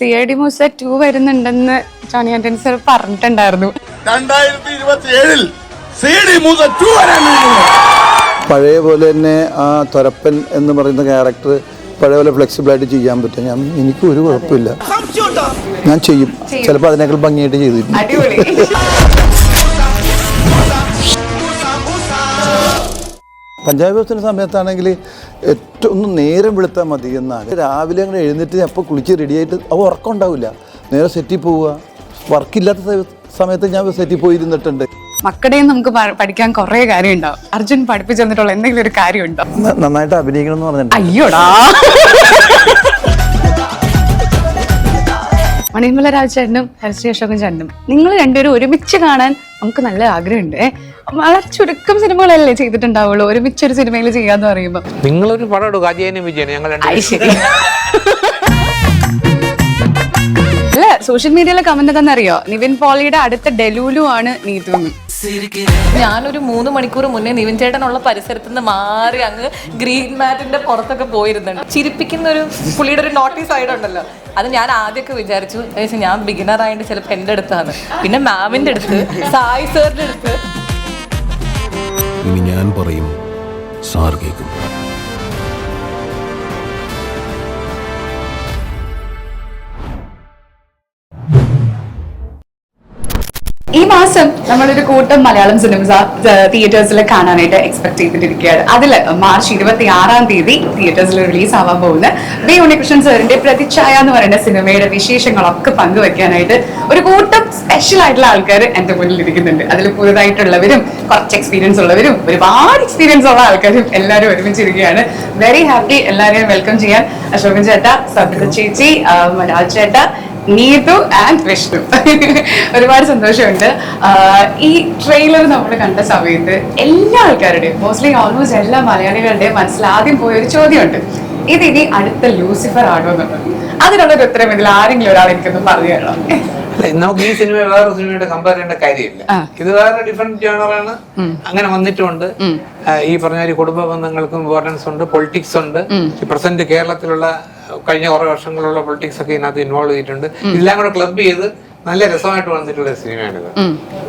CID Musa 2 വരുന്നുണ്ടെന്ന് Johny Antony sir പറഞ്ഞിട്ടുണ്ടായിരുന്നു. 2027 CID Musa 2 പഴയ പോലെ തന്നെ ആ തൊരപ്പൻ എന്ന് പറയുന്ന ക്യാരക്ടർ പഴയ പോലെ ഫ്ലെക്സിബിളായിട്ട് ചെയ്യാൻ പറ്റും. എനിക്ക് ഒരു കുഴപ്പമില്ല, ഞാൻ ചെയ്യും. ചിലപ്പോൾ അതിനേക്കാൾ ഭംഗിയായിട്ട് ചെയ്തിരിക്കും. അടിപൊളി. പഞ്ചാബ് ഹൗസിൻ്റെ സമയത്താണെങ്കിൽ ഏറ്റവും ഒന്ന് നേരം വെളുത്താൽ മതി എന്നാണ്. രാവിലെ അങ്ങനെ എഴുന്നേറ്റ് അപ്പോൾ കുളിച്ച് റെഡിയായിട്ട് അപ്പോൾ ഉറക്കം ഉണ്ടാവില്ല. നേരെ സെറ്റിൽ പോവുക. വർക്കില്ലാത്ത സമയത്ത് ഞാൻ സെറ്റിൽ പോയിരുന്നിട്ടുണ്ട്. മക്കളുടെയും നമുക്ക് പഠിക്കാൻ കുറെ കാര്യം ഉണ്ടാവും. അർജുൻ പഠിപ്പിച്ചു തന്നിട്ടുള്ള എന്തെങ്കിലും ഒരു കാര്യം ഉണ്ടോ? നന്നായിട്ട് അഭിനയിക്കണം എന്ന് പറഞ്ഞിട്ടുണ്ട്. അയ്യോടാ. മണിമല രാജചേട്ടനും ഹരിശ്രീ അശോകൻ ചേട്ടനും നിങ്ങൾ രണ്ടുപേരും ഒരുമിച്ച് കാണാൻ നമുക്ക് നല്ല ആഗ്രഹമുണ്ട്. വളരെ ചുരുക്കം സിനിമകളല്ലേ ചെയ്തിട്ടുണ്ടാവുള്ളൂ. ഒരുമിച്ചൊരു സിനിമയിൽ ചെയ്യാന്ന് പറയുമ്പോ നിങ്ങളൊരു പടം എടുക്കും. അജയനും വിജയനും ഞങ്ങൾ അല്ല, സോഷ്യൽ മീഡിയയിലെ കമന്റ് എന്താണെന്നറിയോ? നിവിൻ പോളിയുടെ അടുത്ത ഡെലൂലു ആണ് നീതു. ഞാനൊരു 3 മണിക്കൂർ മുന്നേ നിവിൻ ചേട്ടനുള്ള പരിസരത്ത് നിന്ന് മാറി അങ്ങ് ഗ്രീൻ മാറ്റിന്റെ പുറത്തൊക്കെ പോയിരുന്നുണ്ട്. ചിരിപ്പിക്കുന്ന ഒരു പുള്ളിയുടെ ഒരു നോട്ടി സൈഡ് ഉണ്ടല്ലോ, അത് ഞാൻ ആദ്യമൊക്കെ വിചാരിച്ചു ഞാൻ ബിഗിനർ ആയിട്ട് ചിലപ്പോൾ എൻ്റെ അടുത്താണ്, പിന്നെ മാമിന്റെ അടുത്ത്, സായി സാറിന്റെ അടുത്ത്. ഇനി ഞാൻ പറയും, സാർ കേൾക്കും. ഈ മാസം നമ്മളൊരു കൂട്ടം മലയാളം സിനിമ തിയേറ്റേഴ്സിൽ കാണാനായിട്ട് എക്സ്പെക്ട് ചെയ്തിട്ടിരിക്കുകയാണ്. അതിൽ മാർച്ച് 26-ാം തീയതി തിയേറ്റേഴ്സിൽ റിലീസ് ആവാൻ പോകുന്ന ബി ഉണ്ണികൃഷ്ണൻ സാറിന്റെ പ്രതിച്ഛായ എന്ന് പറയുന്ന സിനിമയുടെ വിശേഷങ്ങളൊക്കെ പങ്കുവെക്കാനായിട്ട് ഒരു കൂട്ടം സ്പെഷ്യൽ ആയിട്ടുള്ള ആൾക്കാർ എന്റെ മുന്നിൽ ഇരിക്കുന്നുണ്ട്. അതിൽ പുതുതായിട്ടുള്ളവരും കുറച്ച് എക്സ്പീരിയൻസ് ഉള്ളവരും ഒരുപാട് എക്സ്പീരിയൻസ് ഉള്ള ആൾക്കാരും എല്ലാവരും ഒരുമിച്ചിരിക്കുകയാണ്. വെരി ഹാപ്പി എല്ലാവരെയും വെൽക്കം ചെയ്യാൻ. അശോകൻ ചേട്ട, സബിത ചേച്ചി, രാജ് ചേട്ട, നീതു ആൻഡ് വിഷ്ണു. ഒരുപാട് സന്തോഷമുണ്ട്. ഈ ട്രെയിലർ നമ്മൾ കണ്ട സമയത്ത് എല്ലാ ആൾക്കാരുടെയും മോസ്റ്റ്ലി ഓൾമോസ്റ്റ് എല്ലാ മലയാളികളുടെയും മനസ്സിൽ ആദ്യം പോയൊരു ചോദ്യമുണ്ട്, ഇത് ഇനി അടുത്ത ലൂസിഫർ ആണോ എന്നുള്ളത്. അതിനുള്ളൊരു ഉത്തരം ഇതിൽ ആരെങ്കിലും ഒരാൾ എനിക്കൊന്നും പറഞ്ഞു തരണം. നമുക്ക് ഈ സിനിമ വേറൊരു സിനിമയുടെ കമ്പയർ ചെയ്യേണ്ട കാര്യമില്ല. ഇത് വേറെ ഡിഫറെന്റ് ജേണറാണ്. അങ്ങനെ വന്നിട്ടുണ്ട്. ഈ പറഞ്ഞ കുടുംബ ബന്ധങ്ങൾക്കും ഇമ്പോർട്ടൻസ് ഉണ്ട്, പൊളിറ്റിക്സ് ഉണ്ട്. പ്രസന്റ് കേരളത്തിലുള്ള കഴിഞ്ഞ കുറെ വർഷങ്ങളുള്ള പൊളിറ്റിക്സ് ഒക്കെ ഇതിനകത്ത് ഇൻവോൾവ് ചെയ്തിട്ടുണ്ട്. ഇതെല്ലാം കൂടെ ക്ലബ് ചെയ്ത് നല്ല രസമായിട്ട് വന്നിട്ടുള്ള സിനിമയാണിത്.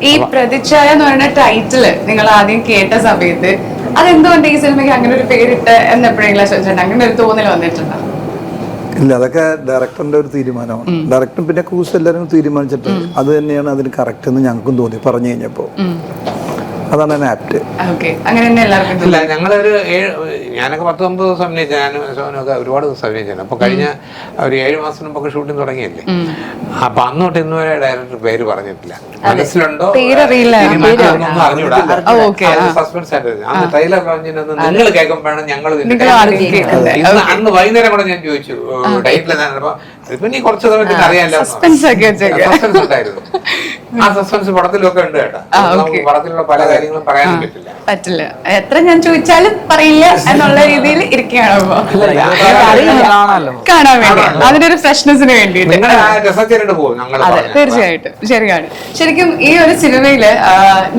ഈ പ്രതിച്ഛായ എന്ന് പറയുന്ന ടൈറ്റില് നിങ്ങൾ ആദ്യം കേട്ട സമയത്ത് അതെന്തുകൊണ്ട് ഈ സിനിമയ്ക്ക് അങ്ങനെ ഒരു പേരിട്ട് എന്നെപ്പോഴെങ്കിലും ചോദിച്ചിട്ടുണ്ട്? അങ്ങനെ ഒരു തോന്നൽ വന്നിട്ടുണ്ടോ? ഇല്ല, അതൊക്കെ ഡയറക്ടറിന്റെ ഒരു തീരുമാനമാണ്. ഡയറക്ടറും പിന്നെ ക്രൂസ് എല്ലാവരും തീരുമാനിച്ചിട്ട് അത് തന്നെയാണ് അതിന് കറക്റ്റ് എന്ന് ഞങ്ങൾക്കും തോന്നി പറഞ്ഞു കഴിഞ്ഞപ്പോൾ. അതാണ് ആപ്റ്റ്. അല്ല, ഞങ്ങളൊരു ഞാനൊക്കെ 10-9 ദിവസം അഭിനയിച്ചു. ഞാനും സോനൊക്കെ ഒരുപാട് ദിവസം അഭിനയിച്ചാണ്. അപ്പൊ കഴിഞ്ഞ ഒരു 7 മാസം മുമ്പൊക്കെ ഷൂട്ടിംഗ് തുടങ്ങിയല്ലേ. അപ്പൊ അന്ന് തൊട്ട് ഇന്ന് വരെ ഡയറക്ടർ പേര് പറഞ്ഞിട്ടില്ല. മനസ്സിലുണ്ടോ അറിഞ്ഞൂടാ, സസ്പെൻസ് ആയിട്ട്. അന്ന് ട്രെയിലർ പറഞ്ഞിരുന്നത് നിങ്ങൾ കേൾക്കുമ്പോഴാണ് ഞങ്ങൾ അന്ന് വൈകുന്നേരം കൂടെ ഞാൻ ചോദിച്ചു ടൈറ്റിൽ എന്താണെന്നപ്പോ അതിപ്പോ നീ കുറച്ച് സമയത്തിന് അറിയാമല്ലോ. സസ്പെൻസ് ഉണ്ടായിരുന്നു. ആ സസ്പെൻസ് പടത്തിലൊക്കെ ഉണ്ട് കേട്ടോ. പടത്തിലുള്ള പല കാര്യങ്ങളും പറയാനും പറ്റില്ല. എത്ര ഞാൻ ചോദിച്ചാലും പറയില്ല എന്നുള്ള രീതിയിൽ ഇരിക്കുകയാണ് കാണാൻ വേണ്ടി, അതിനൊരു ഫ്രഷ്നെസിന് വേണ്ടിയിട്ട്. തീർച്ചയായിട്ടും ശരിയാണ്. ശരിക്കും ഈ ഒരു സിനിമയില്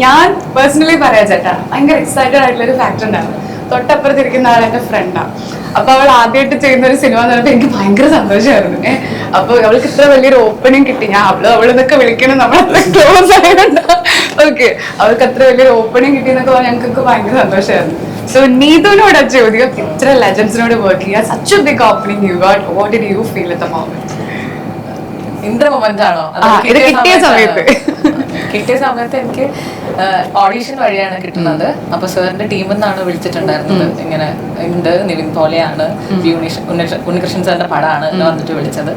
ഞാൻ പേഴ്സണലി പറയാ ചേട്ടാ, ഭയങ്കര എക്സൈറ്റഡ് ആയിട്ടുള്ള ഒരു ഫാക്ടർ ഉണ്ടായിരുന്നു. തൊട്ടപ്പുറത്തിരിക്കുന്ന ആൾ എന്റെ ഫ്രണ്ടാണ്. അപ്പൊ അവൾ ആദ്യമായിട്ട് ചെയ്യുന്ന ഒരു സിനിമ എന്ന് പറഞ്ഞപ്പോൾ എനിക്ക് ഭയങ്കര സന്തോഷമായിരുന്നു. അപ്പൊ അവൾക്ക് ഇത്ര വലിയൊരു ഓപ്പണിങ് കിട്ടി. ഞാൻ അവളെന്നൊക്കെ വിളിക്കണം, നമ്മളത്ര ക്ലോസ് ആയതുകൊണ്ട് ഓക്കെ, അവൾക്ക് അത്ര വലിയൊരു ഓപ്പണിങ് കിട്ടി എന്നൊക്കെ പറഞ്ഞാൽ ഞങ്ങൾക്ക് ഭയങ്കര സന്തോഷമായിരുന്നു. സോ നീതുവിനോട് ചോദ്യം, ഇത്ര ലെജൻഡ്സിനോട് വർക്ക് ചെയ്യാൻ such a big opening you got, what did you feel at the moment? ഇന്ദ്ര മൊമെന്റ് ആണോ? ഇത് കിട്ടിയ സമയത്ത് എനിക്ക് ഓഡീഷൻ വഴിയാണ് കിട്ടുന്നത്. അപ്പൊ സാറിന്റെ ടീമിൽ നിന്നാണ് വിളിച്ചിട്ടുണ്ടായിരുന്നത്, ഇങ്ങനെ ഉണ്ട്, നിവിൻ പോലെയാണ്, ഉണ്ണികൃഷ്ണൻ സാറിന്റെ പടമാണ് എന്ന് പറഞ്ഞിട്ട് വിളിച്ചത്.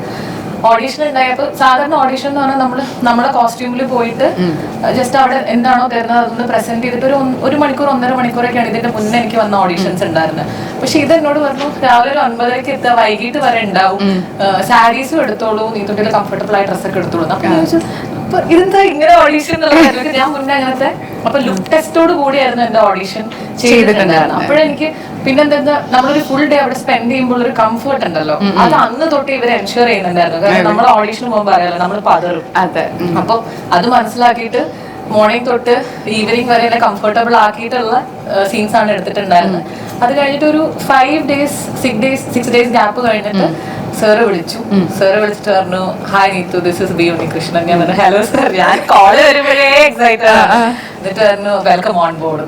ഓഡീഷൻ ഉണ്ടായപ്പോൾ സാധാരണ ഓഡീഷൻ എന്ന് പറഞ്ഞാൽ നമ്മളെ കോസ്റ്റ്യൂമിൽ പോയിട്ട് ജസ്റ്റ് അവിടെ എന്താണോ തരുന്നത് അതൊന്ന് പ്രസന്റ് ചെയ്തിട്ട് ഒരു മണിക്കൂർ 1.5 മണിക്കൂറൊക്കെയാണ് ഇതിന്റെ മുന്നേ എനിക്ക് വന്ന ഓഡീഷൻസ് ഉണ്ടായിരുന്നത്. പക്ഷെ ഇത് എന്നോട് പറഞ്ഞു രാവിലെ ഒരു 9:30 എത്തുക, വൈകിട്ട് വരെ ഉണ്ടാവും, സാരീസും എടുത്തോളൂ, നീതുട്ടിയിൽ കംഫർട്ടബിൾ ആയ ഡ്രസ്സൊക്കെ എടുത്തോളൂ. അപ്പൊ ഞാൻ ചോദിച്ചു അപ്പൊ ഇതെന്താ ഇങ്ങനെ ഓഡീഷൻ എന്നുള്ളത്? ഞാൻ മുന്നേ അങ്ങനത്തെ അപ്പൊ ലുക്ക് ടെസ്റ്റോട് കൂടിയായിരുന്നു എന്റെ ഓഡീഷൻ ചെയ്തിട്ടുണ്ടായിരുന്നു. അപ്പോഴെനിക്ക് പിന്നെന്താ നമ്മളൊരു ഫുൾ ഡേ അവിടെ സ്പെൻഡ് ചെയ്യുമ്പോൾ ഒരു കംഫർട്ട് ഉണ്ടല്ലോ, അത് അന്ന് തൊട്ട് ഇവർ എൻഷുർ ചെയ്യുന്നുണ്ടായിരുന്നു. കാരണം നമ്മൾ ഓഡീഷന് പോകുമ്പോൾ അറിയാലോ നമ്മൾ പതറും. അപ്പൊ അത് മനസ്സിലാക്കിയിട്ട് മോർണിംഗ് തൊട്ട് ഈവനിങ് വരെ കംഫർട്ടബിൾ ആക്കിയിട്ടുള്ള സീൻസ് ആണ് എടുത്തിട്ടുണ്ടായിരുന്നത്. അത് കഴിഞ്ഞിട്ട് ഒരു 6 days ഗ്യാപ്പ് കഴിഞ്ഞിട്ട് സാറ് വിളിച്ചിട്ട് പറഞ്ഞു, hi Neethu, this is B Unnikrishnan. ഞാൻ പറഞ്ഞു, ഹലോ സാർ, ഞാൻ കോള് വരുമ്പോഴേ എക്സൈറ്റഡ് ആണ്. എന്നിട്ട് പറഞ്ഞു, വെൽക്കം ഓൺ ബോർഡ്.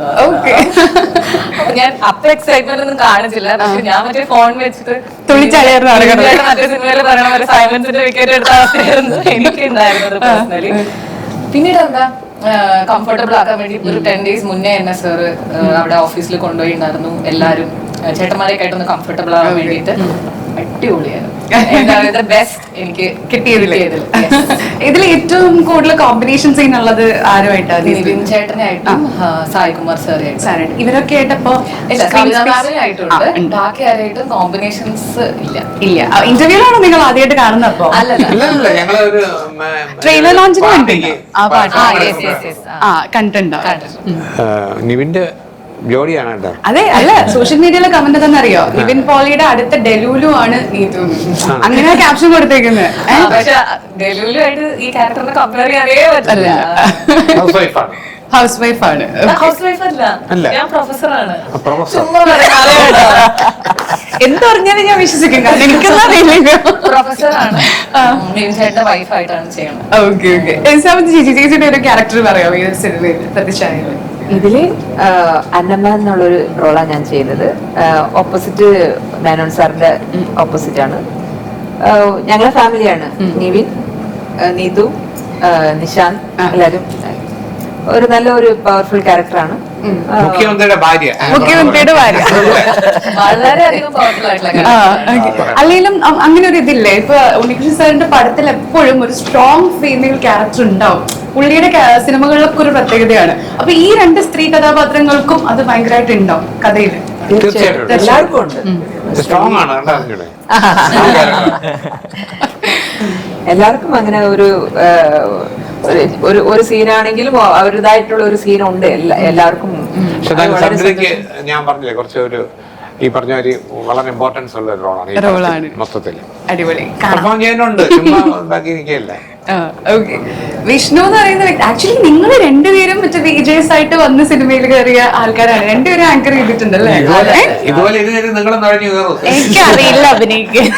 അപ്പൊ ഞാൻ എക്സൈറ്റ്മെന്റ് ഒന്നും കാണിച്ചില്ല. പക്ഷെ ഞാൻ മറ്റേ ഫോൺ വെച്ചിട്ട് മറ്റേ സിനിമയിൽ പറയണ പോലെ സൈലൻസിന്റെ വിക്കറ്റ് എടുത്ത അവസ്ഥയായിരുന്നു എനിക്ക് ഉണ്ടായിരുന്നത് പേഴ്സണലി. പിന്നീട് എന്താ കംഫർട്ടബിൾ ആക്കാൻ വേണ്ടി ഒരു 10 days മുന്നേ എന്നെ സാറ് അവിടെ ഓഫീസിൽ കൊണ്ടുപോയി ഉണ്ടായിരുന്നു. എല്ലാവരും ചേട്ടന്മാരെയൊക്കെ ആയിട്ടൊന്ന് കംഫർട്ടബിൾ ആവാൻ വേണ്ടിയിട്ട്. അടിപൊളിയായിരുന്നു. ബെസ്റ്റ് എനിക്ക് കിട്ടിയതില് ഇതിൽ ഏറ്റവും കൂടുതൽ കോമ്പിനേഷൻ സീൻ ഉള്ളത് ആരുമായിട്ടാണ്? നിവിൻ ചേട്ടനായിട്ടും സായികുമാർ സാറായിട്ടും. ഇവരൊക്കെ ആയിട്ടപ്പോ ആയിട്ടുണ്ട്. ബാക്കി ആരായിട്ടും കോമ്പിനേഷൻസ് ഇല്ല. ഇന്റർവ്യൂലാണോ നിങ്ങൾ ആദ്യമായിട്ട് കാണുന്നത്? അപ്പൊ അല്ലല്ല, ഞങ്ങളൊരു ട്രെയിലർ ലോഞ്ചിന് കണ്ടിട്ടുണ്ടോ? നിവിന്റെ ജോഡിയാണ് കേട്ടോ. അതെ, അല്ല, സോഷ്യൽ മീഡിയയിലെ കമന്റ് തന്നെ അറിയോ, നിവിൻ പോളിയുടെ അടുത്ത ഡെലൂലു ആണ് നീതു. അങ്ങനെ ക്യാപ്ഷൻ കൊടുത്തേക്കുന്നത്. പക്ഷെ ഡെലൂലു ആയിട്ട് ഈ ക്യാരക്ടറിനെ കമ്പയർ ചെയ്യാനേ പറ്റില്ല. ഹൗസ് വൈഫ് ആണ്. ഹൗസ് വൈഫ് അല്ല, ഞാൻ പ്രൊഫസറാണ്. എന്ത് പറഞ്ഞാലും ഞാൻ വിശ്വസിക്കും, കാരണം എനിക്കൊന്നും അറിയില്ല. പ്രൊഫസറാണ്, ചേട്ടന്റെ വൈഫായിട്ടാണ് ചെയ്യുന്നത്. Okay okay. ചേച്ചിയുടെ ഒരു ക്യാരക്ടർ പറയാമോ ഈ ഒരു സിനിമയിൽ പ്രതിഷ്ഠയിൽ? ഇതില് അന്നമ്മ എന്നുള്ളൊരു റോളാണ് ഞാൻ ചെയ്യുന്നത്. ഓപ്പോസിറ്റ് മേനോൻ സാറിന്റെ ഓപ്പോസിറ്റ് ആണ്. ഞങ്ങളെ ഫാമിലിയാണ്. നിവിൻ, നീതു, നിശാന്ത്, എല്ലാരും ഒരു നല്ലൊരു പവർഫുൾ ക്യാരക്ടറാണ്. മുഖ്യമന്ത്രിയുടെ ഭാര്യ. വളരെയധികം പവർഫുൾ ആയിട്ടുള്ള. അല്ലെങ്കിലും അങ്ങനെ ഒരു ഇതില്ലേ, ഇപ്പൊ ഉണ്ണികൃഷ്ണൻ സാറിന്റെ പടത്തിൽ എപ്പോഴും ഒരു സ്ട്രോങ് ഫീമെയിൽ ക്യാരക്ടർ ഉണ്ടാവും. പുള്ളിയുടെ സിനിമകളിലൊക്കെ ഒരു പ്രത്യേകതയാണ്. അപ്പൊ ഈ 2 സ്ത്രീ കഥാപാത്രങ്ങൾക്കും അത് ഭയങ്കരമായിട്ട് ഉണ്ടാവും കഥയില്. തീർച്ചയായിട്ടും എല്ലാവർക്കും ഉണ്ട്. സ്ട്രോങ് ആണ് കണ്ടോ? എല്ലാവർക്കും അങ്ങനെ ഒരു സീനാണെങ്കിലും അവരുടേതായിട്ടുള്ള ഒരു സീനുണ്ട് എല്ലാവർക്കും. പക്ഷെ ഞാൻ പറഞ്ഞില്ലേ, കുറച്ച് ഒരു ഈ പറഞ്ഞ ഒരു വളരെ ഇമ്പോർട്ടൻസ് ഉള്ള ഒരു റോളാണ് മൊത്തത്തിൽ. അടിപൊളി പെർഫോം ചെയ്യാനുണ്ട്, ചുമ്മാ ബാക്കി ഇരിക്കുകയല്ല. വിഷ്ണു എന്ന് പറയുന്ന വ്യക്തി, ആക്ച്വലി നിങ്ങൾ രണ്ടുപേരും മറ്റേ വിജയസ് ആയിട്ട് വന്ന് സിനിമയിൽ കയറിയ ആൾക്കാരാണ്. രണ്ടുപേരും ആങ്കർ ചെയ്തിട്ടുണ്ടല്ലേ? ഇതുപോലെ ഇത് നിങ്ങളും നുഴഞ്ഞു കയറും. എനിക്കറിയില്ല അഭിനയിക്കാൻ.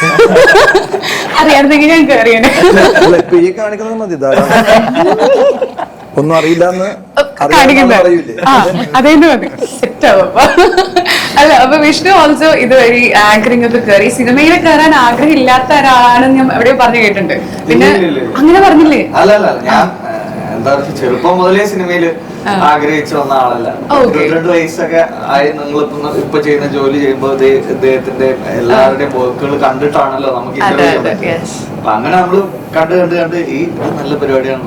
അറിയാമെങ്കിൽ ഞാൻ കയറിയാണ്. കാണിക്കുന്നത് മതി, ഒന്നും അറിയില്ലെന്ന് അതേന്ന് മതി, സെറ്റ് ആവും. അല്ല, അപ്പൊ വിഷ്ണു ഓൾസോ ഇതുവഴി ആങ്കറിംഗ് ഒക്കെ കയറി. സിനിമയിൽ കയറാൻ ആഗ്രഹം ഇല്ലാത്ത ഒരാളാണെന്ന് ഞാൻ എവിടെയോ പറഞ്ഞു കേട്ടിട്ടുണ്ട്. പിന്നെ അങ്ങനെ പറഞ്ഞില്ലേ? അല്ലല്ല, ഞാൻ എന്താ പറയുക, ചെറുപ്പം മുതലേ സിനിമയില് ആഗ്രഹിച്ചു വന്ന ആളല്ല. 22 വയസ്സൊക്കെ ആയി ഇപ്പൊ ചെയ്യുന്ന ജോലി ചെയ്യുമ്പോ ഇദ്ദേഹത്തിന്റെ എല്ലാവരുടെയും വർക്കുകൾ കണ്ടിട്ടാണല്ലോ നമുക്ക് ഇന്റർവ്യൂ. അപ്പൊ അങ്ങനെ നമ്മള് കണ്ട് ഈ നല്ല പരിപാടിയാണ്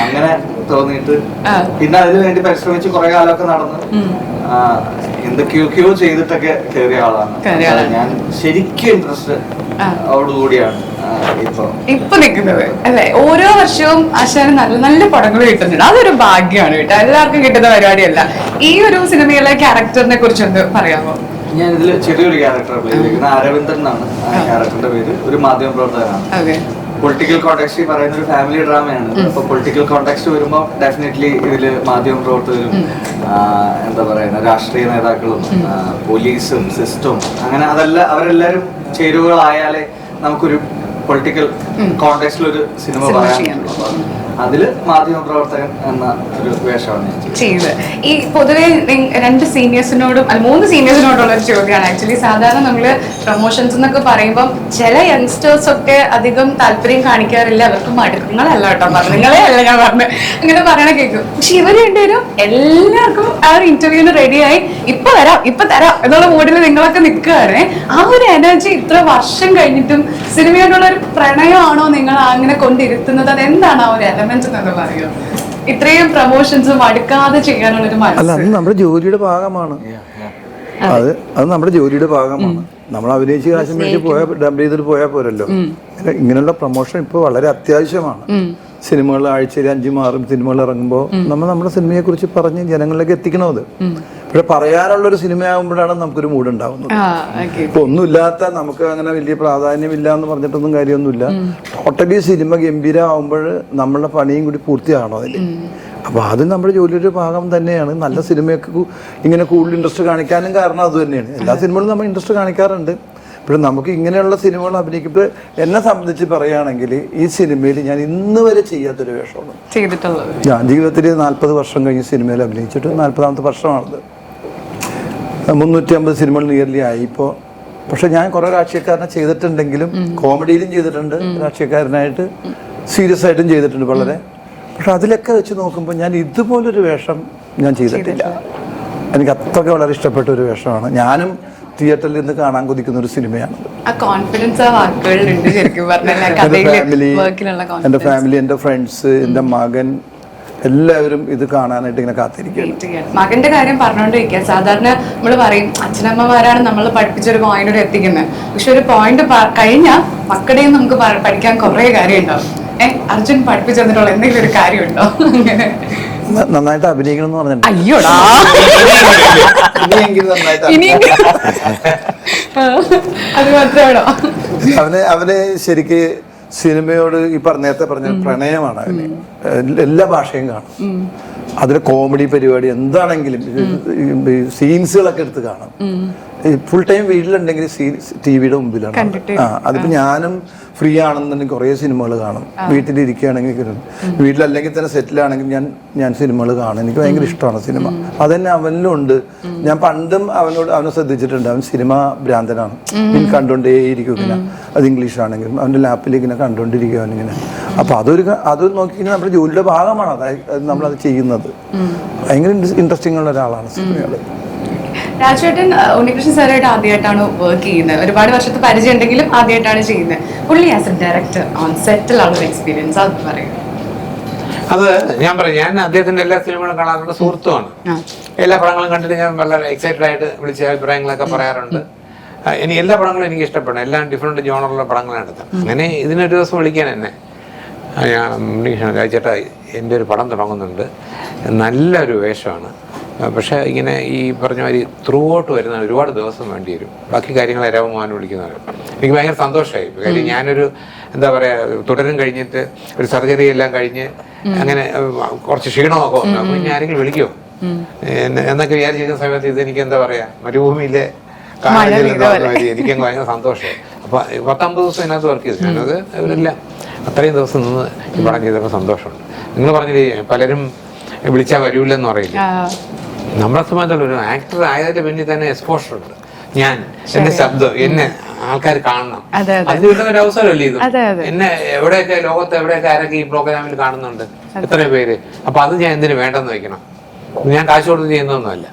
അങ്ങനെ തോന്നിയിട്ട് പിന്നെ അതിനു വേണ്ടി പരിശ്രമിച്ച് കുറെ കാലമൊക്കെ നടന്ന് എന്തൊക്കെയൊക്കെയോ ചെയ്തിട്ടൊക്കെ കയറിയ ആളാണ്. ഞാൻ ശരിക്കും ഇൻട്രസ്റ്റ് അവോടുകൂടിയാണ് ഇപ്പൊ നിൽക്കുന്നത് അല്ലെ? ഓരോ വർഷവും ആശാന് നല്ല നല്ല പടങ്ങൾ കിട്ടുന്നുണ്ട്. അതൊരു ഭാഗ്യമാണ് കേട്ടോ, എല്ലാവർക്കും കിട്ടുന്ന പരിപാടിയല്ല. ഈ ഒരു സിനിമയിലെ ക്യാരക്ടറിനെ കുറിച്ചൊന്ന് പറയാമോ? ഞാൻ ഇതില് ചെറിയൊരു ക്യാരക്ടർ പ്ലേ ചെയ്തിരിക്കുന്നത് അരവിന്ദൻ എന്നാണ് ആ ക്യാരക്ടറിന്റെ പേര്. ഒരു മാധ്യമ പ്രവർത്തകനാണ്. പൊളിറ്റിക്കൽ കോണ്ടെക്സ്റ്റ് പറയുന്ന ഒരു ഫാമിലി ഡ്രാമയാണ്. അപ്പൊ പൊളിറ്റിക്കൽ കോണ്ടെക്സ്റ്റ് വരുമ്പോൾ ഡെഫിനറ്റ്ലി ഇതില് മാധ്യമ പ്രവർത്തകരും എന്താ പറയുന്ന രാഷ്ട്രീയ നേതാക്കളും പോലീസും സിസ്റ്റവും അങ്ങനെ അവരെല്ലാരും ചേരുവകളായാലേ നമുക്കൊരു പൊളിറ്റിക്കൽ കോണ്ടെക്സ്റ്റിൽ ഒരു സിനിമ പറയാൻ. അതില് മാധ്യമ പ്രവർത്തകൻ എന്ന ഒരു വേഷമാണ് ഞാൻ ചെയ്തത്. ഈ പൊതുവെ 2 സീനിയേഴ്സിനോടും 3 സീനിയേഴ്സിനോടുള്ള ഒരു ചോദ്യമാണ്. ആക്ച്വലി സാധാരണ നമ്മള് പ്രൊമോഷൻസ് എന്നൊക്കെ പറയുമ്പോൾ ചില യങ്സ്റ്റേഴ്സ് ഒക്കെ അധികം താല്പര്യം കാണിക്കാറില്ല. അവർക്ക് മടുക്കുന്നതല്ല കേട്ടോ, നിങ്ങളെ അല്ല ഞാൻ പറഞ്ഞു, അങ്ങനെ പറയണ കേൾക്കും. പക്ഷെ ഇവർ രണ്ടുപേരും എല്ലാവർക്കും ആ ഒരു ഇന്റർവ്യൂവിന് റെഡിയായി ഇപ്പൊ തരാം എന്നുള്ള മൂഡിൽ നിങ്ങളൊക്കെ നിൽക്കുകയാണ്. ആ ഒരു എനർജി ഇത്ര വർഷം കഴിഞ്ഞിട്ടും സിനിമയോടുള്ള ഒരു പ്രണയമാണോ നിങ്ങൾ അങ്ങനെ കൊണ്ടിരുത്തുന്നത്? അതെന്താണ് ആ ഒരു എലമെന്റ് എന്ന് പറയുക? ഇത്രയും പ്രൊമോഷൻസും അടുക്കാതെ ചെയ്യാനുള്ളൊരു മനസ്സ്. അല്ല, അത് നമ്മുടെ ജോലിയുടെ ഭാഗമാണ്. അത് നമ്മുടെ ജോലിയുടെ ഭാഗമാണ്. നമ്മൾ അഭിനയിച്ച് കാശം മേടിച്ച് ഡബ് ചെയ്തിട്ട് പോയാൽ പോരല്ലോ. ഇങ്ങനെയുള്ള പ്രൊമോഷൻ ഇപ്പോൾ വളരെ അത്യാവശ്യമാണ്. സിനിമകൾ ആഴ്ചയിൽ 5-6 സിനിമകൾ ഇറങ്ങുമ്പോൾ നമ്മൾ നമ്മുടെ സിനിമയെ കുറിച്ച് പറഞ്ഞ് ജനങ്ങളിലേക്ക് എത്തിക്കണം. അത് പക്ഷെ പറയാനുള്ളൊരു സിനിമയാകുമ്പോഴാണ് നമുക്കൊരു മൂഡ് ഉണ്ടാവുന്നത്. ഇപ്പൊ ഒന്നുമില്ലാത്ത നമുക്ക് അങ്ങനെ വലിയ പ്രാധാന്യമില്ല എന്ന് പറഞ്ഞിട്ടൊന്നും കാര്യമൊന്നുമില്ല. ടോട്ടലി സിനിമ ഗംഭീരമാകുമ്പോൾ നമ്മളുടെ പണിയും കൂടി പൂർത്തിയാകണം അതിൽ. അപ്പോൾ അത് നമ്മുടെ ജോലിയുടെ ഭാഗം തന്നെയാണ്. നല്ല സിനിമയൊക്കെ ഇങ്ങനെ കൂടുതൽ ഇൻട്രസ്റ്റ് കാണിക്കാനും കാരണം അത് തന്നെയാണ്. എല്ലാ സിനിമകളും നമ്മൾ ഇൻട്രസ്റ്റ് കാണിക്കാറുണ്ട്. പക്ഷെ നമുക്ക് ഇങ്ങനെയുള്ള സിനിമകൾ അഭിനയിക്കുമ്പോൾ എന്നെ സംബന്ധിച്ച് പറയുകയാണെങ്കിൽ ഈ സിനിമയിൽ ഞാൻ ഇന്ന് വരെ ചെയ്യാത്തൊരു വേഷമാണ് ചെയ്തിട്ടുള്ളത്. ഞാൻ ജീവിതത്തിൽ 40 വർഷം കഴിഞ്ഞ് സിനിമയിൽ അഭിനയിച്ചിട്ട് 40ാമത്തെ വർഷമാണത്. 350 സിനിമകൾ നിയർലി ആയി ഇപ്പോൾ. പക്ഷെ ഞാൻ കുറേ രാഷ്ട്രീയക്കാരനെ ചെയ്തിട്ടുണ്ടെങ്കിലും കോമഡിയിലും ചെയ്തിട്ടുണ്ട്, രാഷ്ട്രീയക്കാരനായിട്ട് സീരിയസ് ആയിട്ടും ചെയ്തിട്ടുണ്ട് വളരെ. പക്ഷെ അതിലൊക്കെ വെച്ച് നോക്കുമ്പോൾ ഞാൻ ഇതുപോലൊരു വേഷം ഞാൻ ചെയ്തിട്ടില്ല. എനിക്ക് അത്രയ്ക്ക് വളരെ ഇഷ്ടപ്പെട്ട ഒരു വേഷമാണ്. ഞാനും തിയേറ്ററിൽ നിന്ന് കാണാൻ കൊതിക്കുന്ന ഒരു സിനിമയാണ്. എൻ്റെ ഫാമിലി, എൻ്റെ ഫ്രണ്ട്സ്, എൻ്റെ മകൻ, എല്ലാവരും ഇത് കാണാനായിട്ട് ഇങ്ങനെ കാത്തിരിക്കുകയാണ്. മകന്റെ കാര്യം പറഞ്ഞുകൊണ്ടിരിക്കുക. സാധാരണ നമ്മൾ പറയും അച്ഛനമ്മമാരാണ് നമ്മൾ പഠിപ്പിച്ചൊരു പോയിന്റ് എത്തിക്കുന്നത്. പക്ഷെ ഒരു പോയിന്റ് കഴിഞ്ഞാൽ മക്കളുടെയും നമുക്ക് പഠിക്കാൻ കുറേ കാര്യം ഉണ്ടാവും. അർജുൻ പഠിപ്പിച്ചു തന്നിട്ടുള്ള എന്തെങ്കിലും ഒരു കാര്യമുണ്ടോ? നന്നായിട്ട് അഭിനയിക്കണം എന്ന് പറഞ്ഞിട്ടുണ്ട്. അയ്യോടാ, അത് മാത്രമാണോ? അവന് ശരിക്ക് സിനിമയോട് ഈ നേരത്തെ പറഞ്ഞ പ്രണയമാണ്. അവന് എല്ലാ ഭാഷയും കാണും. അതിലെ കോമഡി പരിപാടി എന്താണെങ്കിലും സീൻസുകളൊക്കെ എടുത്ത് കാണും. ഫുൾ ടൈം വീട്ടിലുണ്ടെങ്കിൽ ടിവിയുടെ മുമ്പിലാണ്. അതിപ്പോ ഞാനും ഫ്രീ ആണെന്നുണ്ടെങ്കിൽ കുറേ സിനിമകൾ കാണും. വീട്ടിലിരിക്കുകയാണെങ്കിൽ, വീട്ടിലല്ലെങ്കിൽ തന്നെ സെറ്റിലാണെങ്കിൽ ഞാൻ സിനിമകൾ കാണും. എനിക്ക് ഭയങ്കര ഇഷ്ടമാണ് സിനിമ. അതന്നെ അവനിലും ഉണ്ട്. ഞാൻ പണ്ടും അവനെ ശ്രദ്ധിച്ചിട്ടുണ്ട്. അവൻ സിനിമ ഭ്രാന്തനാണ്. കണ്ടുകൊണ്ടേയിരിക്കും ഇങ്ങനെ. അത് ഇംഗ്ലീഷ് ആണെങ്കിലും അവൻ്റെ ലാപ്പിൽ ഇങ്ങനെ കണ്ടുകൊണ്ടിരിക്കും അവനിങ്ങനെ. അപ്പോൾ അത് നോക്കിക്കഴിഞ്ഞാൽ നമ്മുടെ ജോലിയുടെ ഭാഗമാണ് അതായത് നമ്മളത് ചെയ്യുന്നത്. ഭയങ്കര ഇൻട്രസ്റ്റിംഗ് ഉള്ള ഒരാളാണ് സിനിമകൾ. രാജേട്ടൻ ഉണ്ണികൃഷ്ണൻ സാറായിട്ട് ആദ്യമായിട്ടാണ് വർക്ക് ചെയ്യുന്നത്. ഒരുപാട് വർഷത്തെ പരിചയം ഉണ്ടെങ്കിലും ആദ്യമായിട്ടാണ് ചെയ്യുന്നത്. പുള്ളി ആസ് എ ഡയറക്ടർ ഓൺ സെറ്റിലുള്ള ഒരു എക്സ്പീരിയൻസ് അത് പറയും. അത് ഞാൻ പറയും, ഞാൻ അദ്ദേഹത്തിന്റെ എല്ലാ സിനിമകളും കാണാറുണ്ട്. സുഹൃത്തുമാണ്. എല്ലാ പടങ്ങളും കണ്ടിട്ട് ഞാൻ വളരെ എക്സൈറ്റഡ് ആയിട്ട് വിളിച്ച അഭിപ്രായങ്ങളൊക്കെ പറയാറുണ്ട്. എനിക്ക് എല്ലാ പടങ്ങളും എനിക്ക് ഇഷ്ടപ്പെടും. എല്ലാം ഡിഫറെന്റ് ജോണറുള്ള പടങ്ങളാണ് എടുത്തത്. അങ്ങനെ ഇതിനൊരു ദിവസം വിളിക്കാൻ എന്നെ ഞാൻ രാജേട്ടാ എൻ്റെ ഒരു പടം തുടങ്ങുന്നുണ്ട്, നല്ലൊരു വേഷമാണ്, പക്ഷേ ഇങ്ങനെ ഈ പറഞ്ഞ മാതിരി ത്രൂ ഔട്ട് വരുന്ന ഒരുപാട് ദിവസം വേണ്ടി വരും, ബാക്കി കാര്യങ്ങൾ രവമാൻ വിളിക്കുന്നവർ. എനിക്ക് ഭയങ്കര സന്തോഷമായി. കാര്യം ഞാനൊരു എന്താ പറയുക, തുടരും കഴിഞ്ഞിട്ട് ഒരു സർജറി എല്ലാം കഴിഞ്ഞ് അങ്ങനെ കുറച്ച് ക്ഷീണമൊക്കെ വന്നു. അപ്പോൾ ഇനി ആരെങ്കിലും വിളിക്കുമോ എന്നൊക്കെ വിചാരിച്ചിരിക്കുന്ന സമയത്ത് ഇതെനിക്ക് എന്താ പറയുക, മരുഭൂമിയിലെ എനിക്കങ്ങ് ഭയങ്കര സന്തോഷമായി. അപ്പോൾ 19 ദിവസം ഇതിനകത്ത് വർക്ക് ചെയ്തു. ഞാനത് അവരെല്ലാം അത്രയും ദിവസം നിന്ന് ഈ പടം ചെയ്തപ്പോൾ സന്തോഷമുണ്ട്. നിങ്ങൾ പറഞ്ഞില്ലേ പലരും വിളിച്ചാൽ വരൂല്ലെന്ന് പറയില്ല. നമ്മളെ സംബന്ധിച്ചുള്ള ഒരു ആക്ടർ ആയതിന്റെ പിന്നിൽ തന്നെ എക്സ്പോഷർ ഉണ്ട്. ഞാൻ എന്റെ ശബ്ദം എന്നെ ആൾക്കാർ കാണണം, അതിന് കിട്ടുന്ന ഒരു അവസരമല്ലേ ഇത്. എന്നെ എവിടെയൊക്കെ ലോകത്ത് എവിടെയൊക്കെ ആരൊക്കെ ഈ പ്രോഗ്രാമിൽ കാണുന്നുണ്ട്, എത്ര പേര്. അപ്പൊ അത് ഞാൻ എന്തിനു വേണ്ടെന്ന് വെക്കണം? ഞാൻ കാശ് കൊടുത്ത് ചെയ്യുന്നൊന്നുമല്ല.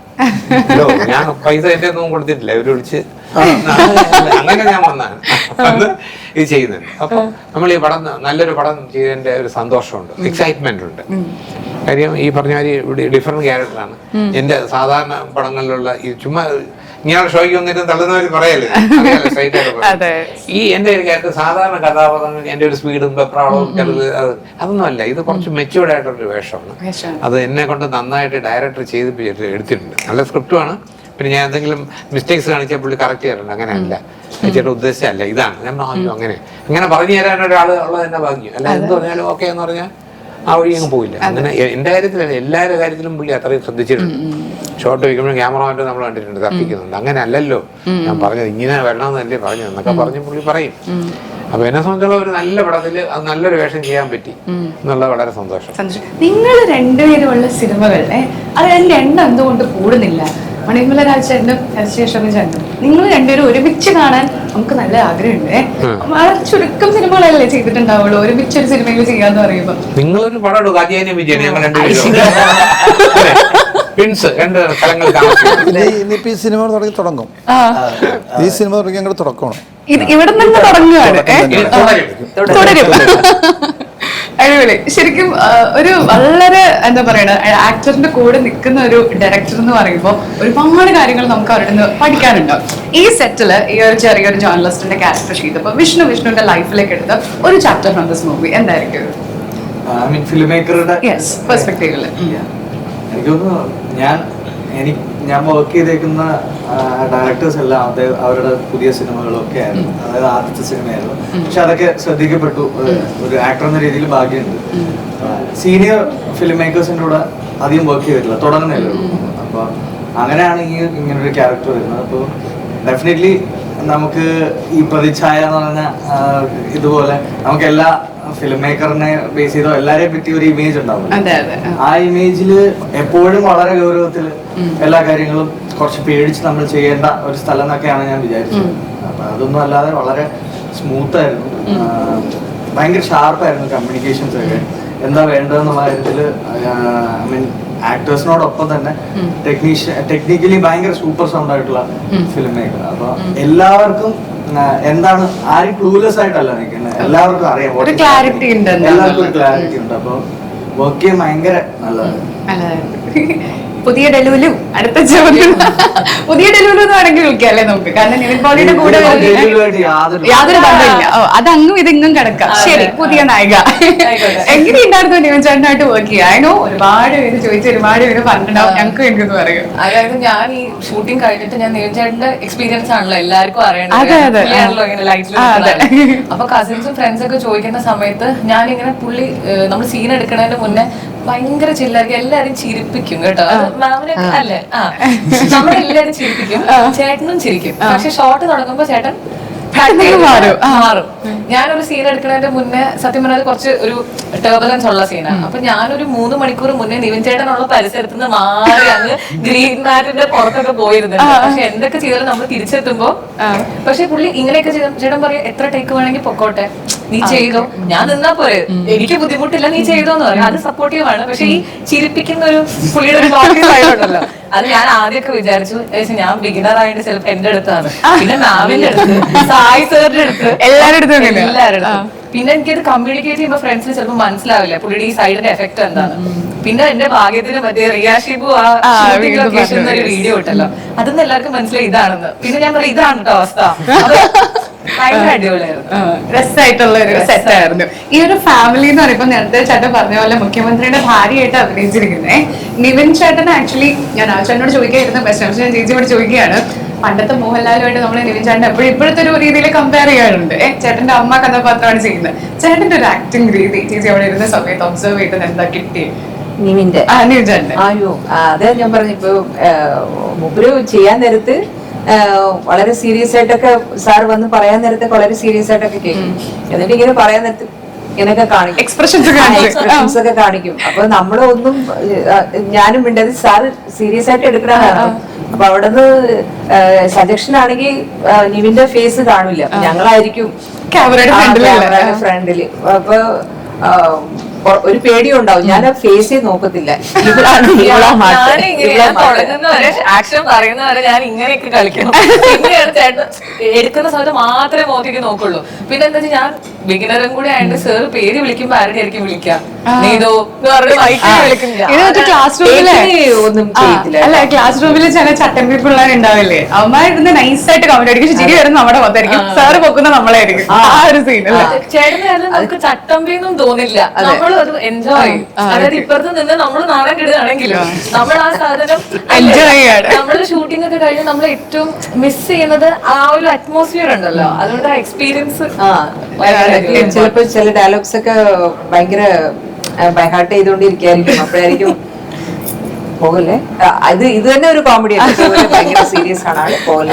ഞാൻ പൈസ എന്റെ ഒന്നും കൊടുത്തിട്ടില്ല. ഇവര് വിളിച്ച് അങ്ങനെ ഞാൻ വന്നാണ് അന്ന് ഇത് ചെയ്യുന്നുണ്ട്. അപ്പൊ നമ്മൾ ഈ പടം നല്ലൊരു പടം ചെയ്തതിന്റെ ഒരു സന്തോഷമുണ്ട്, എക്സൈറ്റ്മെന്റ് ഉണ്ട്. കാര്യം ഈ പറഞ്ഞ മാതിരി ഡിഫറെന്റ് ക്യാരക്ടറാണ്. എന്റെ സാധാരണ പടങ്ങളിലുള്ള ഈ ചുമ്മാ ഇങ്ങനെ ഷോയ്ക്ക് വന്നിട്ട് തള്ളുന്നവർ പറയല്ലേ, ഈ എന്റെ ഒരു ക്യാരക്ടർ സാധാരണ കഥാപാത്രങ്ങൾ എന്റെ ഒരു സ്പീഡും വെപ്രാളവും അതൊന്നുമല്ല. ഇത് കുറച്ച് മെച്യൂർഡ് ആയിട്ടൊരു വേഷമാണ്. അത് എന്നെ കൊണ്ട് നന്നായിട്ട് ഡയറക്ടർ ചെയ്ത് എടുത്തിട്ടുണ്ട്. നല്ല സ്ക്രിപ്റ്റുമാണ്. പിന്നെ ഞാൻ എന്തെങ്കിലും മിസ്റ്റേക്സ് കാണിച്ചാൽ പുള്ളി കറക്റ്റ് ചെയ്യാറുണ്ട്. അങ്ങനെയല്ല, ചേട്ടാ ഉദ്ദേശിച്ചല്ല, ഇതാണ് ഞാൻ അങ്ങനെ പറഞ്ഞു തരാൻ ഒരാൾ ഉള്ളത് തന്നെ ഭാഗ്യം. അല്ല എന്ത് പറഞ്ഞാലും ഓക്കെ എന്ന് പറഞ്ഞാൽ ആ വഴി അങ്ങ് പോയില്ല. അങ്ങനെ എൻ്റെ കാര്യത്തിലല്ല, എല്ലാവരുടെ കാര്യത്തിലും പുള്ളി അത്രയും ശ്രദ്ധിച്ചിട്ടുണ്ട്. ഷോട്ട് വയ്ക്കുമ്പോഴും ക്യാമറമാൻ്റെ നമ്മൾ കണ്ടിട്ടുണ്ട്, തർക്കിക്കുന്നുണ്ട്. അങ്ങനെ അല്ലല്ലോ ഞാൻ പറഞ്ഞത്, ഇങ്ങനെ വരണമെന്നല്ലേ പറഞ്ഞു എന്നൊക്കെ പറഞ്ഞ് പുള്ളി പറയും. അപ്പൊ എന്നെ സംബന്ധിച്ചുള്ള ഒരു നല്ല പടത്തിൽ അത് നല്ലൊരു വേഷം ചെയ്യാൻ പറ്റി എന്നുള്ളത് വളരെ സന്തോഷം. നിങ്ങൾ രണ്ടുപേരുമുള്ള സിനിമകളിലെ അത് എൻ്റെ എണ്ണം എന്തുകൊണ്ട് കൂടുന്നില്ല? മണിമല രാജേട്ടനും ചേട്ടനും നിങ്ങൾ രണ്ടുപേരും ഒരുമിച്ച് കാണാൻ നമുക്ക് നല്ല ആഗ്രഹമുണ്ട്. വളരെ ചുരുക്കം സിനിമകളല്ലേ ചെയ്തിട്ടുണ്ടാവുള്ളൂ, ഒരുമിച്ച് ഒരു സിനിമയിൽ ചെയ്യാന്ന് പറയുമ്പോ. നിങ്ങളൊരു പടം എടുക്കും, കാര്യം വിജയൻ, ഞങ്ങൾ രണ്ടുപേരും ഇനിയിപ്പോ ഈ സിനിമ തുടങ്ങും. ഈ സിനിമ തുടങ്ങി ഞങ്ങൾ തുടക്കണം. ഇവിടെ നിന്ന് തുടങ്ങുകയാണ്, തുടരും. അടിപൊളി. ശരിക്കും ഒരു വളരെ എന്താ പറയണ ആക്ടറിന്റെ കൂടെ നിൽക്കുന്ന ഒരു ഡയറക്ടർ എന്ന് പറയുമ്പോൾ ഒരുപാട് കാര്യങ്ങൾ നമുക്ക് അവരുടെ നിന്ന് പഠിക്കാനുണ്ടാവും. ഈ സെറ്റില് ഈ ഒരു ചെറിയൊരു ജേർണലിസ്റ്റിന്റെ ക്യാരക്ടർ ചെയ്തപ്പോൾ വിഷ്ണുവിന്റെ ലൈഫിലേക്ക് എടുത്ത ഒരു ചാപ്റ്റർ ഫ്രം ദിസ് മൂവി എന്തായിരിക്കും? ഫിലിം മേക്കറുടെ പെർസ്പെക്ടീവില് എനിക്ക് തോന്നുന്നു ഞാൻ ഞാൻ വർക്ക് ചെയ്തേക്കുന്ന ഡയറക്ടേഴ്സ് എല്ലാം അവരുടെ പുതിയ സിനിമകളൊക്കെ ആയിരുന്നു, അതായത് ആദ്യത്തെ സിനിമയായിരുന്നു. പക്ഷെ അതൊക്കെ ശ്രദ്ധിക്കപ്പെട്ടു. ഒരു ആക്ടർ എന്ന രീതിയിൽ ഭാഗ്യമുണ്ട്. സീനിയർ ഫിലിം മേക്കേഴ്സിൻ്റെ കൂടെ അധികം വർക്ക് ചെയ്തിട്ടില്ല, തുടങ്ങുന്നില്ല. അപ്പോൾ അങ്ങനെയാണ് ഇങ്ങനൊരു ക്യാരക്ടർ വരുന്നത്. അപ്പോൾ ഡെഫിനറ്റ്ലി നമുക്ക് ഈ പ്രതിച്ഛായ എന്ന് പറഞ്ഞ ഇതുപോലെ നമുക്ക് എല്ലാ ഫിലിം മേക്കറിനെ ബേസ് ചെയ്തോ എല്ലാരെയും പറ്റി ഒരു ഇമേജ് ഉണ്ടാവും. ആ ഇമേജിൽ എപ്പോഴും വളരെ ഗൗരവത്തിൽ എല്ലാ കാര്യങ്ങളും കുറച്ച് പേടിച്ച് നമ്മൾ ചെയ്യേണ്ട ഒരു സ്ഥലം എന്നൊക്കെയാണ് ഞാൻ വിചാരിച്ചത്. അപ്പൊ അതൊന്നും അല്ലാതെ വളരെ സ്മൂത്ത് ആയിരുന്നു, ഭയങ്കര ഷാർപ്പായിരുന്നു കമ്മ്യൂണിക്കേഷൻസ് ഒക്കെ. എന്താ വേണ്ടതെന്നുള്ള കാര്യത്തിൽ ഐ മീൻ ആക്ടേഴ്സിനോടൊപ്പം തന്നെ ടെക്നിക്കലി ഭയങ്കര സൂപ്പർ സൗണ്ട് ആയിട്ടുള്ള ഫിലിം മേക്കർ. അപ്പൊ എല്ലാവർക്കും എന്താണ്, ആരും ക്ലൂലെസ് ആയിട്ടല്ല നിൽക്കുന്നത്, എല്ലാവർക്കും അറിയാം, എല്ലാവർക്കും ഒരു ക്ലാരിറ്റി ഉണ്ട്. അപ്പൊ വർക്ക് ചെയ്യാൻ ഭയങ്കര നല്ലതായിരുന്നു. പുതിയ ഡെലുലും അടുത്ത ചോദ്യം പുതിയ ഡെലുലു എന്ന് വേണമെങ്കിൽ വിളിക്കാല്ലേ നമുക്ക്, കാരണം നിവിൻ പോളിയുടെ കൂടെ യാതൊരു ബന്ധമില്ല. അത് അങ്ങും ഇതെങ്ങും കിടക്കാം. ശരി, പുതിയ നായിക എങ്ങനെയുണ്ടായിരുന്നു നിവിൻ ചേട്ടനായിട്ട് വർക്ക് ചെയ്യാൻ? അതിനോ ഒരുപാട് പേര് ചോദിച്ചു, ഒരുപാട് പേര് പറഞ്ഞിട്ടുണ്ടാവും, ഞങ്ങൾക്ക് വേണ്ടി പറയും. അതായത് ഞാൻ ഈ ഷൂട്ടിംഗ് കഴിഞ്ഞിട്ട് ഞാൻ നിവിൻ ചേട്ടന്റെ എക്സ്പീരിയൻസ് ആണല്ലോ എല്ലാവർക്കും അറിയണല്ലോ ലൈറ്റിൽ. അപ്പൊ കസിൻസും ഫ്രണ്ട്സ് ഒക്കെ ചോദിക്കുന്ന സമയത്ത് ഞാൻ ഇങ്ങനെ പുള്ളി നമ്മൾ സീൻ എടുക്കുന്നതിന് മുന്നേ ഭയങ്കര ചില്ലായിരിക്കും, എല്ലാരും ചിരിപ്പിക്കും കേട്ടോ. മാമിനെ അല്ലേ, നമ്മളെല്ലാരും ചിരിപ്പിക്കും, ചേട്ടനും ചിരിക്കും. പക്ഷെ ഷോട്ട് തുടങ്ങുമ്പോ ചേട്ടൻ മാറും. ഞാനൊരു സീൻ എടുക്കുന്നതിന്റെ മുന്നേ സത്യം പറഞ്ഞാൽ കുറച്ച് ഒരു ടർബുലൻസ് ഉള്ള സീനാണ്. അപ്പൊ ഞാനൊരു 3 മണിക്കൂർ മുന്നേ നിവിൻ ചേട്ടനുള്ള പരിസരത്ത് നിന്ന് മാറി അങ്ങ് ഗ്രീൻ മാറ്റിന്റെ പുറത്തൊക്കെ പോയിരുന്നുണ്ട്. പക്ഷെ എന്തൊക്കെ ചെയ്താലും നമ്മൾ തിരിച്ചെത്തുമ്പോ പക്ഷെ പുള്ളി ഇങ്ങനെയൊക്കെ ചേട്ടൻ പറയും, എത്ര ടേക്ക് വേണമെങ്കിൽ പൊക്കോട്ടെ, നീ ചെയ്തോ, ഞാൻ നിന്നാ പോരെ, എനിക്ക് ബുദ്ധിമുട്ടില്ല, നീ ചെയ്തോന്ന് പറയും. അത് സപ്പോർട്ടീവാണ്. പക്ഷെ ഈ ചിരിപ്പിക്കുന്ന ഒരു പുള്ളിയുടെ ഒരു ഉണ്ടല്ലോ, അത് ഞാൻ ആദ്യമൊക്കെ വിചാരിച്ചു ഞാൻ ബിഗിനർ ആയിട്ട് ചിലപ്പോ എന്റെ അടുത്താണ്, പിന്നെ മാമിന്റെ അടുത്ത്, സായി സാറിന്റെ അടുത്ത്, എല്ലാവരുടെ അടുത്തും. പിന്നെ എനിക്കത് കമ്മ്യൂണിക്കേറ്റ് ചെയ്യുമ്പോ ഫ്രണ്ട്സിന് ചിലപ്പോൾ മനസ്സിലാവില്ല പുള്ളിയുടെ ഈ സൈഡിന്റെ എഫക്ട് എന്താണ്. പിന്നെ എന്റെ ഭാഗ്യത്തിന് മറ്റേ റിയ ഷിബു ലൊക്കേഷൻ ഒരു വീഡിയോ ഇട്ടല്ലോ, അതൊന്നും എല്ലാവർക്കും മനസ്സിലായി ഇതാണെന്ന്. പിന്നെ ഞാൻ പറയും ഇതാണ് കേട്ടോ അവസ്ഥ. രസമായിട്ടുള്ള ഒരു സെറ്റ് ആയിരുന്നു. ഈ ഒരു ഫാമിലി എന്ന് പറയുമ്പോൾ നേരത്തെ ചേട്ടൻ പറഞ്ഞ പോലെ മുഖ്യമന്ത്രിയുടെ ഭാര്യയായിട്ട് അഭിനയിച്ചിരിക്കുന്നേ നിവിൻ ചേട്ടൻ. ആക്ച്വലി ഞാൻ ആ ചേട്ടനോട് ചോദിക്കായിരുന്നു, ബെസ്റ്റ് ഞാൻ ചേച്ചിയോട് ചോദിക്കുകയാണ്, പണ്ടത്തെ മോഹൻലാലുമായിട്ട് നമ്മൾ നിവിൻ ചേട്ടൻ എപ്പോഴും ഇപ്പോഴത്തെ ഒരു രീതിയിൽ കമ്പയർ ചെയ്യാറുണ്ട്. ചേട്ടന്റെ അമ്മ കഥാപാത്രമാണ് ചെയ്യുന്നത്. ചേട്ടന്റെ ഒരു ആക്ടിംഗ് രീതി ചേച്ചി അവിടെ ഇരുന്ന സമയത്ത് ഒബ്സർവ് ചെയ്തത് എന്താ കിട്ടിയത്? നിവിന്റെ അയ്യോ അതെ ഞാൻ പറഞ്ഞു, ഇപ്പൊ മുപ്പര് ചെയ്യാൻ നേരത്ത് വളരെ സീരിയസ് ആയിട്ടൊക്കെ സാർ വന്ന് പറയാൻ നേരത്തെ വളരെ സീരിയസ് ആയിട്ടൊക്കെ കേൾക്കും. എന്നിട്ട് ഇങ്ങനെ പറയാൻ നേരത്ത് ഇങ്ങനെയൊക്കെ കാണിക്കും, എക്സ്പ്രഷൻസ് ഒക്കെ കാണിക്കും. അപ്പൊ നമ്മളൊന്നും ഞാനും മിണ്ടത് സാർ സീരിയസ് ആയിട്ട് എടുക്കണതാണ്. അപ്പൊ അവിടെ നിന്ന് സജഷൻ ആണെങ്കിൽ നിവിന്റെ ഫേസ് കാണില്ല, ഞങ്ങളായിരിക്കും ക്യാമറയുടെ ഫ്രണ്ടില്. അപ്പൊ ഒരു പേടിയും ഉണ്ടാവും, ഞാൻ ആ ഫേസേ നോക്കത്തില്ല. ആക്ഷൻ പറയുന്നവരെ ഞാൻ ഇങ്ങനെയൊക്കെ കളിക്കണം. പിന്നെയാണ് ചേട്ടൻ എടുക്കുന്ന സമയത്ത് മാത്രമേ മോത്തേക്ക് നോക്കുള്ളൂ. പിന്നെ എന്താ വെച്ചാൽ ഞാൻ ബിഗിനറും കൂടെ ആയതുകൊണ്ട് സാർ പേര് വിളിക്കുമ്പോ ആരുടെ ആയിരിക്കും വിളിക്കാം, നീതോ എന്ന് പറഞ്ഞ് ക്ലാസ് റൂമിൽ ചില ചട്ടമ്പി പിള്ളേർ ഉണ്ടാവില്ലേ, അവന്മാരിരുന്ന് നൈസായിട്ട് കമന്റ് അടിക്കും, ചിരി വരുന്ന നമ്മുടെ മൊത്തമായിരിക്കും, സാറ് പൊക്കുന്ന നമ്മളായിരിക്കും. ആ ഒരു സീൻ ചേട്ടന് നമുക്ക് ചട്ടമ്പിന്നും തോന്നില്ല, നമ്മൾ അത് എൻജോയ്. അതായത് ഇപ്പുറത്ത് നിന്ന് നമ്മൾ നാളെ കിടുകയാണെങ്കിലും നമ്മൾ ആ സാധനം എൻജോയ് ചെയ്യാണ്. നമ്മള് ഷൂട്ടിംഗ് ഒക്കെ കഴിഞ്ഞ് നമ്മൾ ഏറ്റവും മിസ് ചെയ്യുന്നത് ആ ഒരു അറ്റ്മോസ്ഫിയർ ഉണ്ടല്ലോ, അതുകൊണ്ട് ആ എക്സ്പീരിയൻസ്. ചിലപ്പോ ചില ഡയലോഗ്സ് ഒക്കെ ഭയങ്കര ബൈഹാർട്ട് ചെയ്തോണ്ടിരിക്കായിരിക്കും, അപ്പോഴായിരിക്കും പോകല്ലേ. ഇത് തന്നെ ഒരു കോമഡി ഭയങ്കര സീരിയസ് ആണ് പോലെ.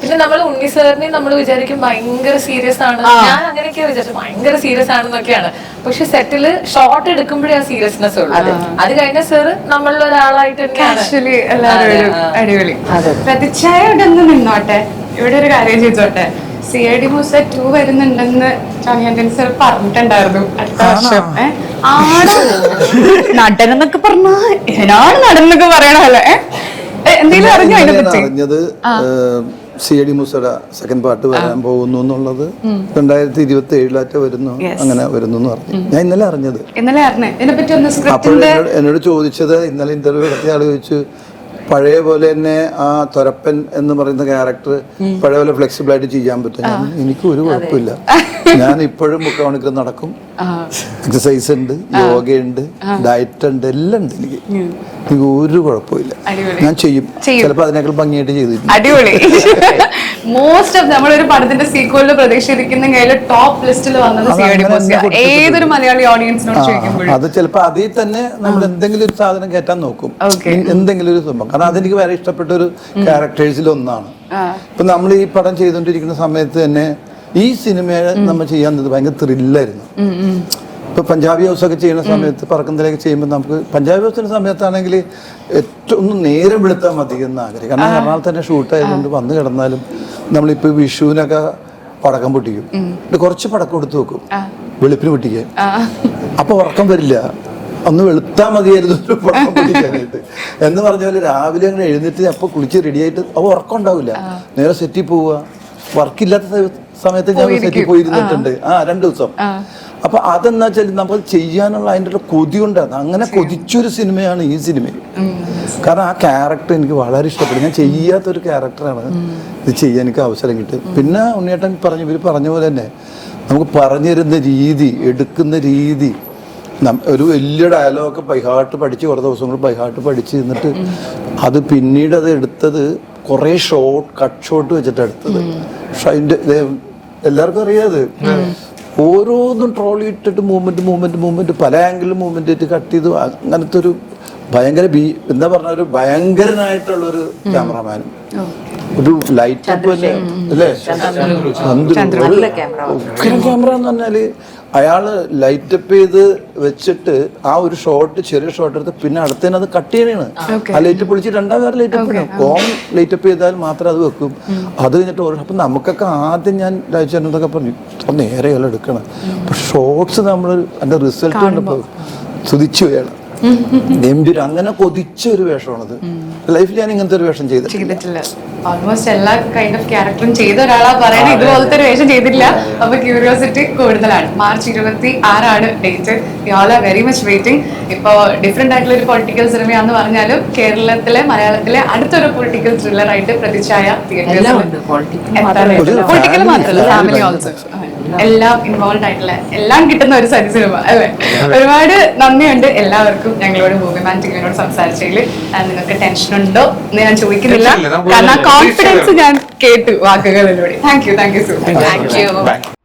പിന്നെ നമ്മൾ ഉണ്ണി സാറിനെ നമ്മൾ വിചാരിക്കും ഭയങ്കര സീരിയസ് ആണ്, ഞാൻ അങ്ങനെയൊക്കെ വിചാരിച്ചു ഭയങ്കര സീരിയസ് ആണെന്നൊക്കെയാണ്. പക്ഷെ സെറ്റില് ഷോർട്ട് എടുക്കുമ്പോഴേ ആ സീരിയസ്നെസ് ഉള്ളു. അത് കഴിഞ്ഞ സാറ് നമ്മളിൽ ഒരാളായിട്ട് അടിപൊളി. പ്രതിച്ഛായ ഇവിടെ ഒന്ന് നിന്നോട്ടെ, ഇവിടെ ഒരു കാര്യം ചെയ്തോട്ടെ. CID മൂസ 2 വരുന്നുണ്ടെന്ന് ജോണി സർ പറഞ്ഞിട്ടുണ്ടായിരുന്നു അടുത്ത വർഷം. ആണ് നടനെന്നൊക്കെ പറഞ്ഞ ഏനാണ് നടന്നൊക്കെ പറയണല്ലേ, എന്തെങ്കിലും അറിഞ്ഞോ അതിനെ പറ്റി? അറിഞ്ഞത് CID മൂസയുടെ സെക്കൻഡ് പാർട്ട് വരാൻ പോകുന്നു എന്നുള്ളത് 2027 വരുന്നു, അങ്ങനെ വരുന്നു എന്ന് പറഞ്ഞു. ഞാൻ ഇന്നലെ അറിഞ്ഞത്. ഇന്നലെ അറിഞ്ഞേ ഇതിനെ പറ്റി ഒന്ന് അപ്പോൾ എന്നോട് ചോദിച്ചത്, ഇന്നലെ ഇന്റർവ്യൂ നടത്തിയ ആള് ചോദിച്ചു പഴയ പോലെ തന്നെ ആ തൊരപ്പൻ എന്ന് പറയുന്ന ക്യാരക്ടർ പഴയ പോലെ ഫ്ലെക്സിബിൾ ആയിട്ട് ചെയ്യാൻ പറ്റും. എനിക്ക് ഒരു കുഴപ്പമില്ല. ഞാൻ ഇപ്പോഴും 3 മണിക്കൂർ നടക്കും, എക്സസൈസ് ഉണ്ട്, യോഗ ഉണ്ട്, ഡയറ്റ് ഉണ്ട്, എല്ലാം ഉണ്ട്. എനിക്ക് ഒരു കുഴപ്പമില്ല. ഞാൻ ചെയ്യും. ചിലപ്പോൾ അതിനേക്കാൾ ഭംഗിയായിട്ട് ചെയ്തിട്ടുണ്ട്. അടിപൊളി. മോസ്റ്റ് ഓഫ് നമ്മളൊരു പടത്തിന്റെ സീക്വലിൽ പ്രതീക്ഷിക്കുന്ന കയ്യിൽ ടോപ്പ് ലിസ്റ്റിൽ വന്നത് CID മൂസ. ഏതൊരു മലയാളി ഓഡിയൻസിനോട് ചോദിക്കുമ്പോഴും അത് ചിലപ്പോൾ അതിൽ തന്നെ നമ്മൾ എന്തെങ്കിലും ഒരു സാധനം കയറ്റാൻ നോക്കും, എന്തെങ്കിലും ഒരു സംഭവം. കാരണം അതെനിക്ക് വളരെ ഇഷ്ടപ്പെട്ട ഒരു ക്യാരക്ടേഴ്സിൽ ഒന്നാണ്. ഇപ്പൊ നമ്മൾ ഈ പടം ചെയ്തുകൊണ്ടിരിക്കുന്ന സമയത്ത് തന്നെ ഈ സിനിമയെ നമ്മൾ ചെയ്യാൻ ഭയങ്കര ത്രില്ലായിരുന്നു. ഇപ്പൊ പഞ്ചാബി ഹൗസ് ഒക്കെ ചെയ്യുന്ന സമയത്ത് പറക്കുന്നതിലേക്ക് ചെയ്യുമ്പോൾ നമുക്ക് പഞ്ചാബി ഹൗസിന്റെ സമയത്താണെങ്കിൽ ഏറ്റവും ഒന്ന് നേരം വെളുത്താൽ മതി എന്ന് ആഗ്രഹം. കാരണം എറണാകുളത്ത് തന്നെ ഷൂട്ട് ആയതുകൊണ്ട് വന്ന് കിടന്നാലും നമ്മളിപ്പോ വിഷുവിനൊക്കെ പടക്കം പൊട്ടിക്കും, കുറച്ച് പടക്കം എടുത്ത് വെക്കും വെളുപ്പിന് പൊട്ടിക്കാൻ. അപ്പൊ ഉറക്കം വരില്ല, ഒന്ന് വെളുത്താൽ മതിയായിരുന്നു ഒരു പടക്കം പൊട്ടിക്കാനായിട്ട് എന്ന് പറഞ്ഞ പോലെ രാവിലെ അങ്ങനെ എഴുന്നേറ്റ് അപ്പൊ കുളിച്ച് റെഡിയായിട്ട് അപ്പൊ ഉറക്കം ഉണ്ടാവില്ല. നേരെ സെറ്റിൽ പോവുക. വർക്കില്ലാത്ത സമയത്ത് ഞാൻ സെറ്റിൽ പോയിരുന്നിട്ടുണ്ട് 2 ദിവസം. അപ്പൊ അതെന്താ വെച്ചാൽ നമ്മൾ ചെയ്യാനുള്ള അതിൻ്റെ കൊതി കൊണ്ടാണ്. അങ്ങനെ കൊതിച്ചൊരു സിനിമയാണ് ഈ സിനിമ. കാരണം ആ ക്യാരക്ടർ എനിക്ക് വളരെ ഇഷ്ടപ്പെടും. ഞാൻ ചെയ്യാത്തൊരു ക്യാരക്ടറാണ് ഇത് ചെയ്യാൻ എനിക്ക് അവസരം കിട്ടും. പിന്നെ ഉണ്ണിയേട്ടൻ ഇവർ പറഞ്ഞ പോലെ തന്നെ നമുക്ക് പറഞ്ഞു തരുന്ന രീതി, എടുക്കുന്ന രീതി, ഒരു വലിയ ഡയലോഗൊക്കെ ബൈഹാർട്ട് പഠിച്ച് കുറേ ദിവസങ്ങൾ ബൈഹാർട്ട് പഠിച്ച് എന്നിട്ട് അത് പിന്നീട് അത് എടുത്തത് കുറേ കട്ട് ഷോട്ട് വെച്ചിട്ട് എടുത്തത്. പക്ഷെ അതിൻ്റെ എല്ലാവർക്കും അറിയാത് ഓരോന്നും ട്രോളി ഇട്ടിട്ട് മൂവ്മെന്റ് പല ആംഗിളിലും മൂവ്മെന്റ് ആയിട്ട് കട്ട് ചെയ്തു. അങ്ങനത്തെ ഒരു ഭയങ്കര എന്താ പറഞ്ഞ ഒരു ഭയങ്കരനായിട്ടുള്ള ഒരു ക്യാമറമാനും ഒരു ലൈറ്റ് അപ്പ് തന്നെ അല്ലേ, ക്യാമറ എന്ന് പറഞ്ഞാല് അയാള് ലൈറ്റ് അപ്പ് ചെയ്ത് വെച്ചിട്ട് ആ ഒരു ഷോട്ട്, ചെറിയ ഷോട്ട് എടുത്ത് പിന്നെ അടുത്തന്നെ അത് കട്ട് ചെയ്യണേണ്. ആ ലൈറ്റ് പൊളിച്ച് 2ാം വേറെ light up com light up ചെയ്താൽ മാത്രം അത് വെക്കും. അത് കഴിഞ്ഞിട്ട് അപ്പൊ നമുക്കൊക്കെ ആദ്യം ഞാൻ രാജേന്ദ്രനൊക്കെ പറഞ്ഞു നേരെയല്ല എടുക്കണം. പക്ഷെ ഷോർട്സ് നമ്മൾ അതിന്റെ റിസൾട്ട് കണ്ടപ്പോ സ്തുതിച്ചു വേണം. ഗംഭീര അങ്ങനെ കൊതിച്ച ഒരു വേഷമാണത്. ലൈഫിൽ ഞാൻ ഇങ്ങനത്തെ ഒരു വേഷം ചെയ്തിട്ടില്ല. ഓൾമോസ്റ്റ് എല്ലാ കൈൻഡ് ഓഫ് ക്യാരക്ടറും ചെയ്ത ഒരാളാ പറയുന്നത്. ഇതുപോലത്തെ ഒരു വേഷം ചെയ്തിട്ടില്ല. അപ്പൊ ക്യൂരിയോസിറ്റി കൂടുതലാണ്. March 26 date. You all are very much waiting. ഇപ്പൊ ഡിഫറെന്റ് ആയിട്ടുള്ള ഒരു പൊളിറ്റിക്കൽ സിനിമയാന്ന് പറഞ്ഞാലും കേരളത്തിലെ മലയാളത്തിലെ അടുത്തൊരു പൊളിറ്റിക്കൽ ത്രില്ലർ ആയിട്ട് പ്രതിച്ഛായ പൊളിറ്റിക്കൽ മാത്രമല്ല ഫാമിലി ഓൾസോ എല്ലാം ഇൻവോൾവ് ആയിട്ടുള്ള എല്ലാം കിട്ടുന്ന ഒരു സിനിമ അല്ലേ. ഒരുപാട് നന്ദിയുണ്ട് എല്ലാവർക്കും ഞങ്ങളോട് മൂവിമാൻ ടീമിനോട് സംസാരിച്ചതിൽ. നിങ്ങൾക്ക് ടെൻഷൻ ഉണ്ടോ എന്ന് ഞാൻ ചോദിക്കുന്നില്ല, കാരണം കോൺഫിഡൻസ് ഞാൻ കേട്ടു വാക്കുകളിലൂടെ. Thank you so much.